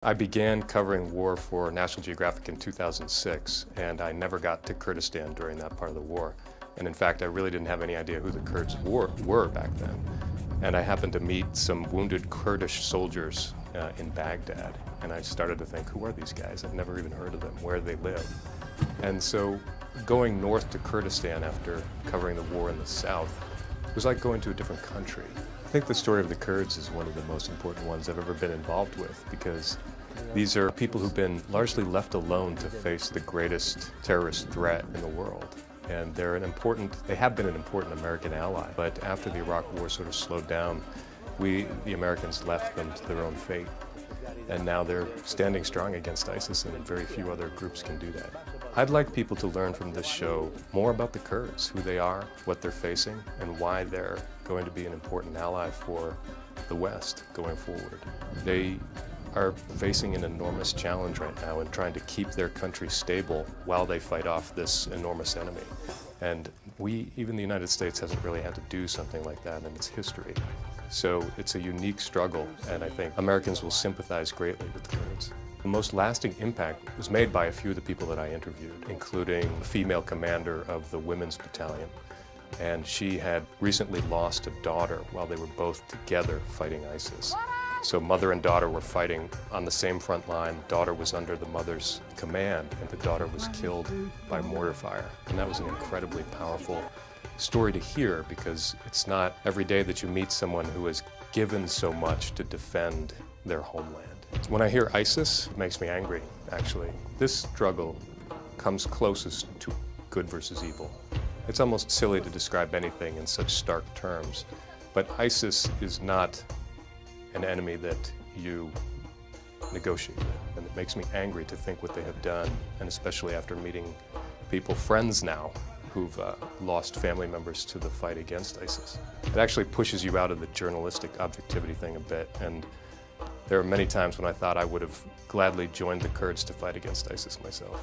I began covering war for National Geographic in 2006, and I never got to Kurdistan during that part of the war. And in fact, I really didn't have any idea who the Kurds were back then. And I happened to meet some wounded Kurdish soldiers in Baghdad, and I started to think, who are these guys? I've never even heard of them. Where do they live? And so going north to Kurdistan after covering the war in the south was like going to a different country. I think the story of the Kurds is one of the most important ones I've ever been involved with, because these are people who've been largely left alone to face the greatest terrorist threat in the world. And they have been an important American ally, but after the Iraq war sort of slowed down, the Americans left them to their own fate. And now they're standing strong against ISIS, and very few other groups can do that. I'd like people to learn from this show more about the Kurds, who they are, what they're facing, and why they're going to be an important ally for the West going forward. They are facing an enormous challenge right now in trying to keep their country stable while they fight off this enormous enemy. And even the United States hasn't really had to do something like that in its history. So it's a unique struggle, and I think Americans will sympathize greatly with the Kurds. The most lasting impact was made by a few of the people that I interviewed, including the female commander of the women's battalion. And she had recently lost a daughter while they were both together fighting ISIS. So mother and daughter were fighting on the same front line. Daughter was under the mother's command, and the daughter was killed by mortar fire. And that was an incredibly powerful story to hear, because it's not every day that you meet someone who has given so much to defend their homeland. When I hear ISIS, it makes me angry, actually. This struggle comes closest to good versus evil. It's almost silly to describe anything in such stark terms, but ISIS is not an enemy that you negotiate with, and it makes me angry to think what they have done, and especially after meeting people, friends now, who've lost family members to the fight against ISIS. It actually pushes you out of the journalistic objectivity thing a bit, and there are many times when I thought I would have gladly joined the Kurds to fight against ISIS myself.